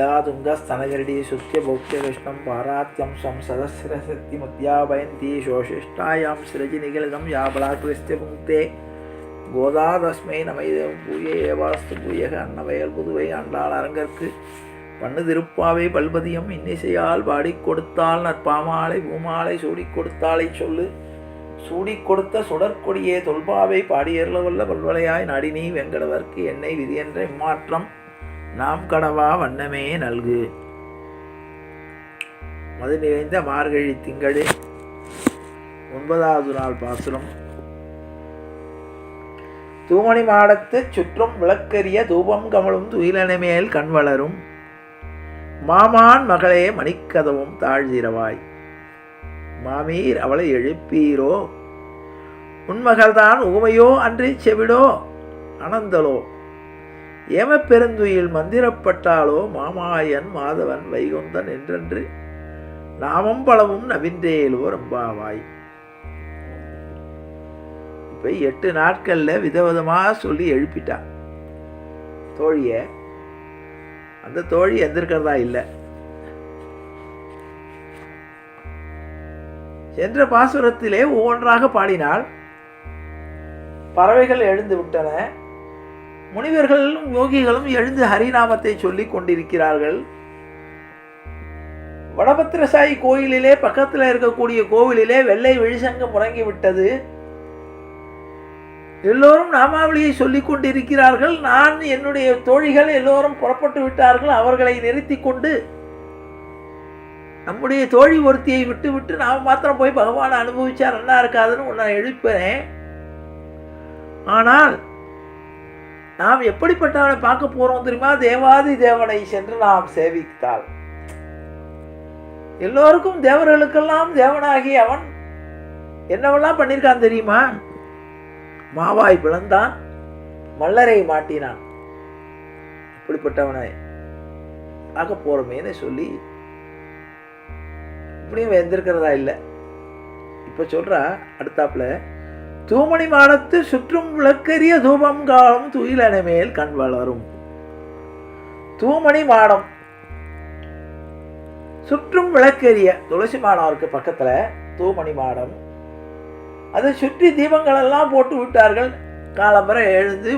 நீலாதுங்க ஸ்தனகரடி சுத்திய பௌத்திய கிருஷ்ணம் பாராத்தியம் some சதசிரசக்தி முத்யாபயந்தி சோஷிஷ்டாயாம் சிரஜி நிகழ்தம் யாபலா கிறிஸ்திய புங்கே கோதாதஸ்மை நமைதேவம் பூயே ஏவாஸ்து பூயக அன்னவயல் Puduvai Andal அரங்கற்கு பண்ணு திருப்பாவை பல்பதியம் இன்னிசையால் பாடி கொடுத்தாள் நற்பாமாலை பூமாலை சூடி கொடுத்தாளை சொல்லு சூடி கொடுத்த சுடற்கொடியே தொல்பாவை பாடியர்லவல்ல பல்வளையாய் நாடினி வெங்கடவர்க்கு என்னை விதியென்ற இம்மாற்றம் நாம் கடவா வண்ணமே நல்கு. மது நிறைந்த மார்கழி திங்களே 9வது நாள் பாசுரம். தூமணி மாடத்து சுற்றும் விளக்கரிய தூபம் கமலும் துயிலனை மேல் கண் வளரும் மாமான் மகளே மணிக்கதவும் தாழ்திரவாய் மாமீர் அவளை எழுப்பீரோ உன்மகள்தான் ஊமையோ அன்றி செவிடோ அனந்தலோ ஏமப்பெருந்துயில் மந்திரப்பட்டாலோ மாமாயன் மாதவன் வைகுந்தன் என்றென்று நாமம் பலவும் நவின்றேலோ ரம்பாவாய். இப்போ 8 நாட்களில் விதவிதமாக சொல்லி எழுப்பிட்டான் தோழிய. அந்த தோழி எந்திருக்கிறதா இல்லை. சென்ற பாசுரத்திலே ஒவ்வொன்றாக பாடினாள். பறவைகள் எழுந்து விட்டன. முனிவர்களும் யோகிகளும் எழுந்து ஹரிநாமத்தை சொல்லிக் கொண்டிருக்கிறார்கள். வடபத்திரசாயி கோயிலிலே பக்கத்தில் இருக்கக்கூடிய கோவிலிலே வெள்ளை வெளிசங்கம் முறங்கிவிட்டது. எல்லோரும் நாமாவளியை சொல்லிக் கொண்டிருக்கிறார்கள். நான் என்னுடைய தோழிகள் எல்லோரும் புறப்பட்டு விட்டார்கள். அவர்களை நிறுத்தி கொண்டு நம்முடைய தோழி ஒருத்தியை விட்டு விட்டு நாம் மாத்திரம் போய் பகவானை அனுபவிச்சா நல்லா இருக்காதுன்னு நான் எழுப்பினேன். ஆனால் நாம் எப்படிப்பட்டவனை பார்க்க போறோம் தெரியுமா? தேவாதி தேவனை சென்று நாம் சேவித்தால் எல்லோருக்கும் தேவர்களுக்கெல்லாம் தேவனாகி அவன் என்னவெல்லாம் பண்ணியிருக்கான் தெரியுமா? மாவாய் பிளந்தான், மல்லரை மாட்டினான். இப்படிப்பட்டவனை பார்க்க போறோமேன்னு சொல்லி இப்படியும் எந்திருக்கிறதா இல்லை. இப்ப சொல்றா அடுத்தாப்புல, தூமணி மாடத்து சுற்றும் விளக்கரிய தூபம் காலம் துயிலனை மேல் கண் வளரும். தூமணி மாடம் சுற்றும் விளக்கரிய துளசி மாடம் இருக்கு பக்கத்துல. தூமணி மாடம் அதை சுற்றி தீபங்கள் எல்லாம் போட்டு விட்டார்கள். காலம்பரை எழுந்து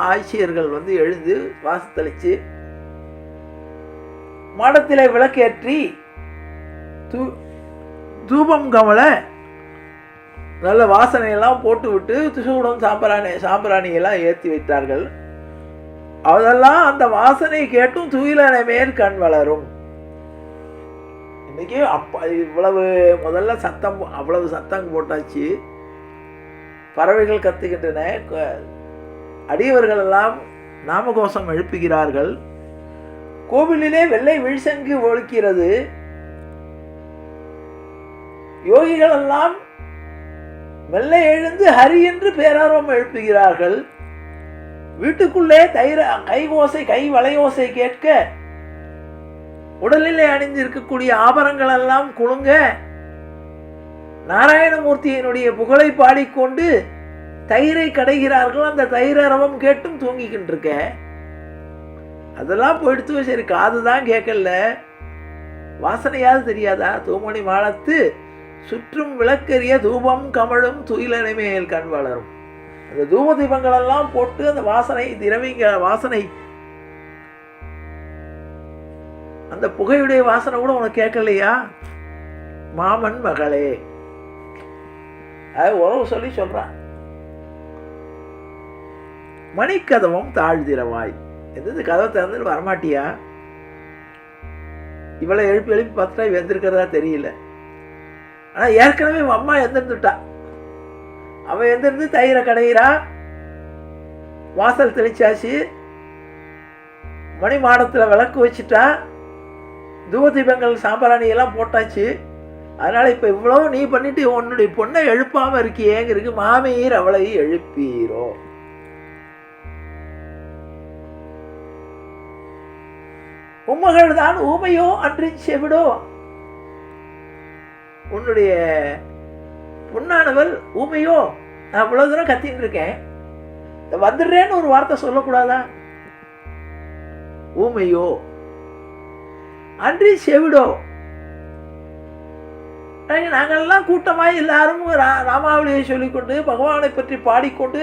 ஆட்சியர்கள் எழுந்து வாசத்தளிச்சு மாடத்திலே விளக்கேற்றி தூபம் கமல நல்ல வாசனையெல்லாம் போட்டு விட்டு சூடம் சாம்பிராணியெல்லாம் ஏற்றி வைத்தார்கள். அதெல்லாம் அந்த வாசனை கேட்டும் துயிலனை மேல் கண் வளரும். இன்னைக்கு இவ்வளவு முதல்ல சத்தம், அவ்வளவு சத்தம் போட்டாச்சு. பறவைகள் கத்துக்கின்றன. அடியவர்கள் எல்லாம் நாமகோஷம் எழுப்புகிறார்கள். கோவிலிலே வெள்ளை விழிசங்கு ஒழிக்கிறது. யோகிகள் எல்லாம் மெல்ல எழுந்து ஹரி என்று பேரார்வம் எழுப்புகிறார்கள். வீட்டுக்குள்ளே கைகோசை கை வளையோசை கேட்க உடலிலே அணிந்து இருக்கக்கூடிய ஆபரணங்கள் எல்லாம் குலுங்க நாராயணமூர்த்தியினுடைய புகழை பாடிக்கொண்டு தயிரை கடைகிறார்கள். அந்த தயிரரவம் கேட்டும் தூங்கிக்கிட்டு இருக்க. அதெல்லாம் போயிடுத்து. சரி, காதுதான் கேட்கல, வாசனையாவது தெரியாதா? தூமணி மாடத்து சுற்றும் விளக்கரிய தூபம் கமழும் துயிலனை மேல் கண் வளரும். அந்த தூப தீபங்கள் எல்லாம் போட்டு அந்த வாசனை திரவிங்க வாசனை, அந்த புகையுடைய வாசனை கூட உனக்கு கேட்கலையா? மாமன் மகளே, உறவு சொல்லி சொல்றான். மணிக்கதவும் தாழ்திரவாய். எந்த கதவை திறந்துட்டு வரமாட்டியா? இவளை எழுப்பி எழுப்பி பார்த்துட்டா வெந்திருக்கிறதா தெரியல. ஆனா ஏற்கனவே அம்மா எந்திருந்துட்டா. அவ எந்திருந்து தயிரை கடைகிறா. வாசல் தெளிச்சாச்சு. மணி மாடத்துல விளக்கு வச்சுட்டா. தூபதீபங்கள் சாம்பிராணி எல்லாம் போட்டாச்சு. அதனால இப்ப இவ்வளவு நீ பண்ணிட்டு உன்னுடைய பொண்ணை எழுப்பாம இருக்கியேங்கிறது. மாமீர் அவளை எழுப்பீரோ? உம்மகள் தான் ஊமையோ அன்றி செவிடோ? உன்னுடைய பொண்ணானவள் ஊமையோ? நான் இவ்வளவு தூரம் கத்தின்னு இருக்கேன், வந்துடுறேன்னு ஒரு வார்த்தை சொல்லக்கூடாதா? ஊமையோ? அன்றி செவிடோ. நாங்கள்லாம் கூட்டமாய் எல்லாரும் ராமாவளியை சொல்லிக்கொண்டு பகவானை பற்றி பாடிக்கொண்டு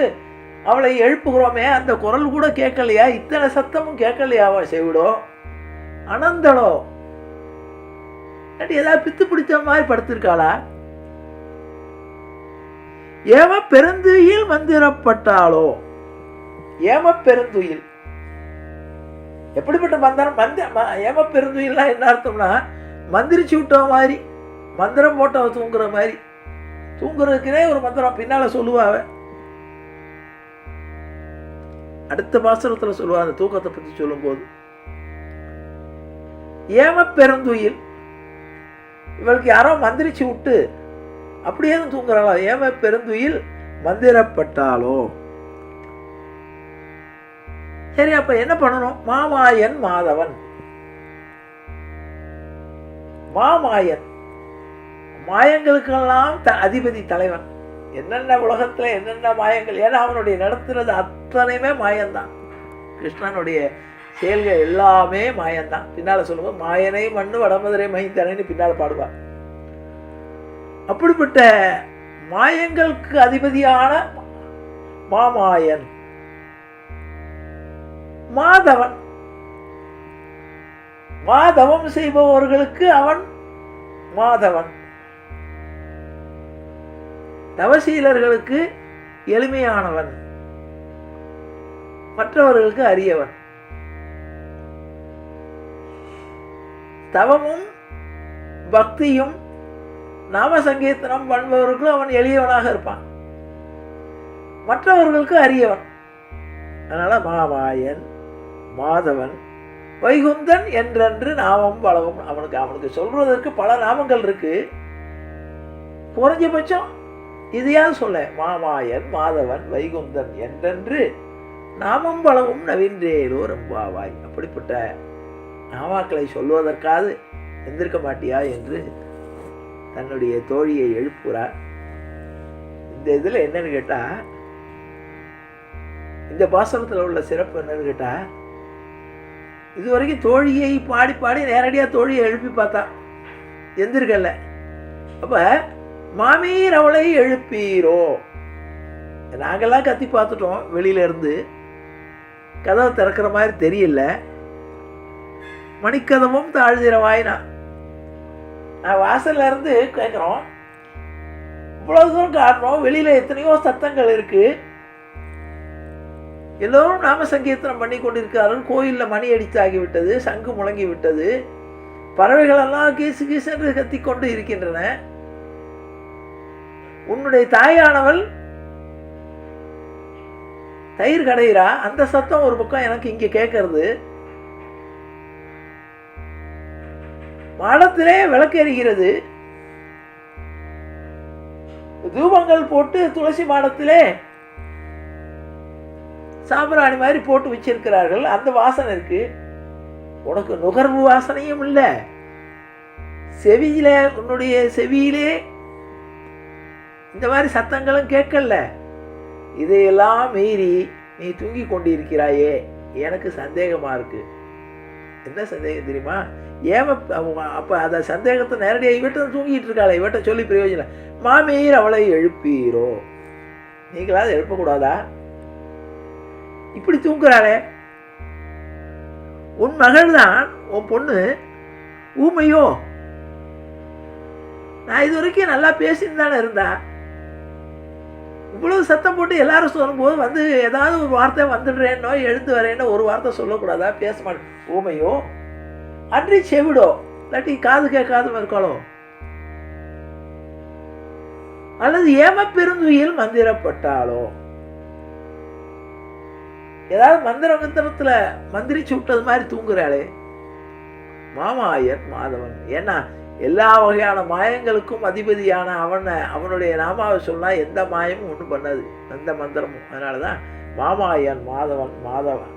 அவளை எழுப்புகிறோமே, அந்த குரல் கூட கேட்கலையா? இத்தனை சத்தமும் கேட்கலையா? அவள் செவிடோ அனந்தளோ ஏதாவது பித்து பிடிச்ச மாதிரி படுத்திருக்காளா? ஏம பெருந்துயில் மந்திரப்பட்டாளோ. ஏம பெருந்துயில் எப்படிப்பட்ட மந்திரம்? ஏம பெருந்துயில்னா என்ன அர்த்தம்னா, மந்திரிச்சு விட்ட மாதிரி, மந்திரம் போட்டவ தூங்குற மாதிரி. தூங்குறதுக்குனே ஒரு மந்திரம் பின்னால சொல்லுவாவ. அடுத்த பாசனத்துல சொல்லுவா அந்த தூக்கத்தை பத்தி சொல்லும் போது. ஏம பெருந்துயில், இவளுக்கு யாரோ மந்திரிச்சு விட்டு அப்படியே தூங்குறாளா? ஏம பெருந்துயில் மந்திரப்பட்டாலோ. சரி, அப்ப என்ன பண்ணணும்? மாமாயன் மாதவன். மாமாயன் மாயங்களுக்கெல்லாம் அதிபதி, தலைவன். என்னென்ன உலகத்துல என்னென்ன மாயங்கள், ஏன்னா அவனுடைய நடத்துறது அத்தனையுமே மாயம்தான். கிருஷ்ணனுடைய செயல்கள் எல்லாமே மாயம்தான். பின்னால சொல்லுவோம், மாயனை மண்ணு வடமதுரை மைந்தனைன்னு பின்னால பாடுவார். அப்படிப்பட்ட மாயங்களுக்கு அதிபதியான மாமாயன் மாதவன். மாதவம் செய்பவர்களுக்கு அவன் மாதவன். தவசீலர்களுக்கு எளிமையானவன், மற்றவர்களுக்கு அரியவன். தவமும் பக்தியும் நாம சங்கீர்த்தனம் பண்ணுபவர்களுக்கு அவன் எளியவனாக இருப்பான், மற்றவர்களுக்கு அரியவன். அதனால மாமாயன் மாதவன் வைகுந்தன் என்றென்று நாமம் பலவும். அவனுக்கு சொல்றதற்கு பல நாமங்கள் இருக்கு. குறைஞ்சபட்சம் இதையாவது சொல்ல, மாமாயன் மாதவன் வைகுந்தன் என்றென்று நாமம் பலவும் நவீன்றேலோ ரம்பாவாய். அப்படிப்பட்ட நாமாக்களை சொல்வதற்காவது எந்திருக்க மாட்டியா என்று தன்னுடைய தோழியை எழுப்புறார். இந்த இதுல என்னன்னு கேட்டா, இந்த பாசனத்தில் உள்ள சிறப்பு என்னன்னு கேட்டா, இதுவரைக்கும் தோழியை பாடி பாடி நேரடியாக தோழியை எழுப்பி பார்த்தா, எந்திருக்கல. அப்ப மாமீர் அவளை எழுப்பீரோ. நாங்கெல்லாம் கத்தி பார்த்துட்டோம், வெளியில இருந்து கதவை திறக்கிற மாதிரி தெரியல. மணிக்கதவும் தாழ்திரவாயினா, நான் வாசல்ல இருந்து கேட்குறோம், இவ்வளவு தூரம் காட்டுறோம், வெளியில எத்தனையோ சத்தங்கள் இருக்கு, எல்லோரும் நாம சங்கீர்த்தனம் பண்ணி கொண்டிருக்கிறார்கள். கோயிலில் மணி அடித்தாகிவிட்டது, சங்கு முழங்கி விட்டது, பறவைகளெல்லாம் கீசு கீசு என்று கத்திக்கொண்டு இருக்கின்றன. உன்னுடைய தாயானவள் தயிர் கடையிறா, அந்த சத்தம் ஒரு பக்கம் எனக்கு இங்க கேட்கறது. மாடத்திலே விளக்கு எரிகிறது, தூபங்கள் போட்டு துளசி மாடத்திலே சாம்பிராணி மாதிரி போட்டு வச்சிருக்கிறார்கள், அந்த வாசனை இருக்கு. உனக்கு நுகர்வு வாசனையும் இல்லை, செவியில உன்னுடைய செவியிலே இந்த மாதிரி சத்தங்களும் கேட்கல. இதையெல்லாம் மீறி நீ தூங்கி கொண்டிருக்கிறாயே, எனக்கு சந்தேகமா இருக்கு. என்ன சந்தேகம் தெரியுமா? ஏம அப்ப அந்த சந்தேகத்தை நேரடியாக இவட்ட தூங்கிட்டு இருக்காளே, இவட்ட சொல்லி பிரயோஜனம். மாமீர் அவளை எழுப்பீரோ. நீங்களாவது எழுப்பக்கூடாதா? இப்படி தூங்குறாளே, உன் மகள் தான், உன் பொண்ணு ஊமையோ? நான் இது வரைக்கும் நல்லா பேசின்னு தானே இருந்தா, இவ்வளவு சத்தம் போட்டு எல்லாரும் சொல்லும்போது வந்து ஏதாவது ஒரு வார்த்தை வந்துடுறேன்னோ எழுந்து வரேன்னு ஒரு வார்த்தை சொல்லக்கூடாதா? பேச மாட்டேன். ஊமையோ அன்றி செவிடோ, இல்லாட்டி காது கேட்காத இருக்காளோ? அல்லது ஏம பெருந்துயில் மந்திரப்பட்டாளோ? ஏதாவது மந்திரத்துல மந்திரிச்சு விட்டது மாதிரி தூங்குறாளே. மாமாயன் மாதவன், ஏன்னா எல்லா வகையான மாயங்களுக்கும் அதிபதியான அவனுடைய நாமாவை சொன்னா எந்த மாயமும் ஒன்றும் பண்ணாது, எந்த மந்திரமும். அதனாலதான் மாமாயன் மாதவன் மாதவன்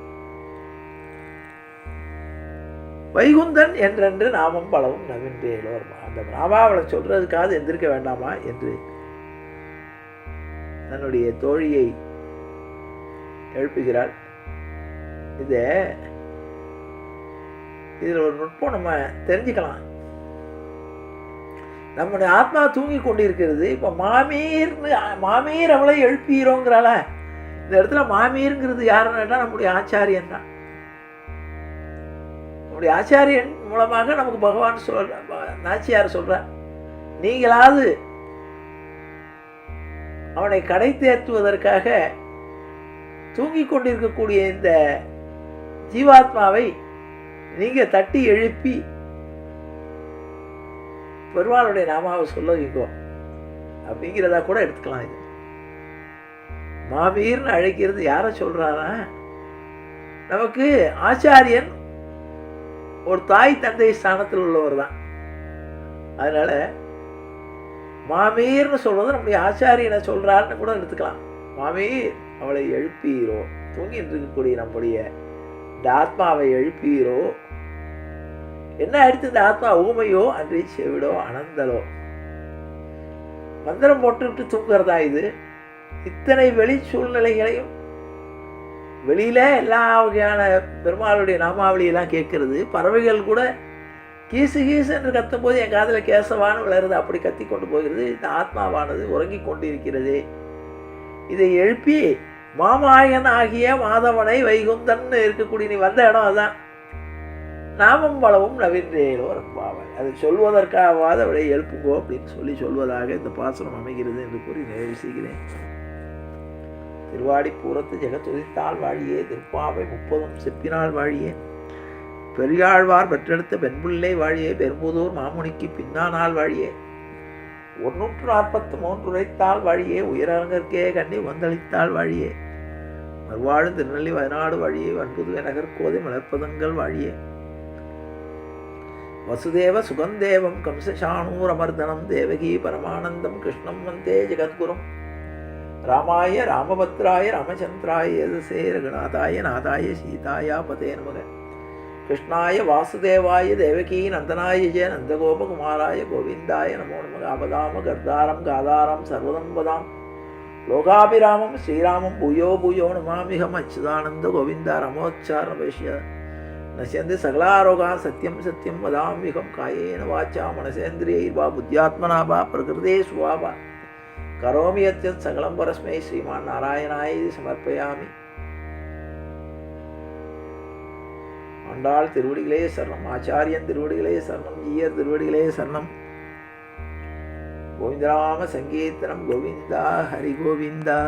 வைகுந்தன் என்றென்று நாமம் பலவும் நவீன்றேலோ. அந்த நாமாவளை சொல்றதுக்காக எந்திருக்க வேண்டாமா என்று தன்னுடைய தோழியை எழுப்புகிறாள். இத இதில் ஒரு நுட்பம் நம்ம தெரிஞ்சுக்கலாம். நம்முடைய ஆத்மா தூங்கி கொண்டிருக்கிறது. இப்போ மாமீர் அவளை எழுப்பீரோங்கிறாள. இந்த இடத்துல மாமீருங்கிறது யாருன்னு கேட்டால் நம்முடைய ஆச்சாரியன் தான். நம்முடைய ஆச்சாரியன் மூலமாக நமக்கு பகவான் நாச்சியார் சொல்றார், நீங்களாவது அவனை கடை தேற்றுவதற்காக தூங்கிக் கொண்டிருக்கக்கூடிய இந்த ஜீவாத்மாவை நீங்க தட்டி எழுப்பி பெருமாளுடைய நாமாவை சொல்ல வைக்கோ அப்படிங்கிறதா கூட எடுத்துக்கலாம். இது மாமீர்னு அழைக்கிறது யாரை சொல்றாரா? நமக்கு ஆச்சாரியன் ஒரு தாய் தந்தை ஸ்தானத்தில் உள்ளவர் தான். அதனால மாமீர்னு சொல்றது நம்முடைய ஆச்சாரியனை சொல்றாருன்னு கூட எடுத்துக்கலாம். மாமீர் அவளை எழுப்பீரோ, தூங்கிட்டு இருக்கக்கூடிய நம்முடைய இந்த ஆத்மாவை எழுப்பீரோ. என்ன ஆயிடுத்து? இந்த ஆத்மா ஊமையோ அன்றி செவிடோ அனந்தலோ. மந்திரம் போட்டுவிட்டு தூங்குறதா இது? இத்தனை வெளி சூழ்நிலைகளையும் வெளியில எல்லா வகையான பெருமாளுடைய நாமாவளியெல்லாம் கேட்கறது. பறவைகள் கூட கீசு கீசு என்று கத்தும் போது என் காதில் கேசவான்னு விளருது, அப்படி கத்தி கொண்டு போகிறது. இந்த ஆத்மாவானது உறங்கி கொண்டிருக்கிறது. இதை எழுப்பி மாமாயன் ஆகிய மாதவனை வைகுந்தன் இருக்கக்கூடிய நீ வந்த இடம் அதுதான். நாமம் பலவும் நவீன்றேனோ ரம்பாவன். அதை சொல்வதற்காவது அவளை எழுப்புங்கோ அப்படின்னு சொல்வதாக இந்த பாசனம் அமைகிறது என்று கூறி நிறைவு செய்கிறேன். திருவாடிப்பூரத்து ஜெகத்துதித்தால் வாழியே, திருப்பாவை 30 செப்பினால் வாழியே, பெரியாழ்வார் பெற்றெடுத்த பெண்புள்ளை வாழியே, பெரும்புதூர் மாமுனிக்கு பின்னானால் வாழியே, 143 உரைத்தால் வாழியே, உயரங்கற்கே கண்ணி வந்தளித்தால் வாழியே, மறுவாழும் திருநெல்லி வயநாடு வாழியே, வன்புதுவை நகர்கோதை மலர்ப்பதங்கள் வாழியே, வசுதேவ சுகந்தேவம் கம்சசாணூரமர்தனம் தேவகி பரமானந்தம் கிருஷ்ணம் வந்தே ஜெகத்குரும் ராமாய ராமபத்ராய ராமச்சந்திராய யதசே ரகுநாதாய நாதாய சீதாயா பதே நமக கிருஷ்ணாய வாசுதேவாய தேவகி நந்தனாய ஜெய நந்தகோபகுமாராய கோவிந்தாய நமோ நமக அபதாம கர்தாரம் காதாரம் சர்வதம் பதாம் லோகாபிராமம் ஸ்ரீராமம் பூயோ பூயோ நமாமிகம் அச்சுதானந்த கோவிந்தா ரமோச்சாரணபேஷ்ய நசியந்து சகலாரோகா சத்யம் சத்யம் வதாமிகம் காயேன வாச்சா மனசேந்திரியைர்வா புத்தியாத்மனா வா பிரகிருதே சுவாவா கரோமி யத்யத் சகலம் பரஸ்மை ஸ்ரீமான் நாராயணாய சமர்ப்பயாமி. ஆண்டாள் திருவடிகளே சரணம், ஆச்சாரியன் திருவடிகளே சரணம், ஜீயர் திருவடிகளே சரணம். கோவிந்தராம சங்கீர்த்தனம் கோவிந்தா ஹரி கோவிந்தா.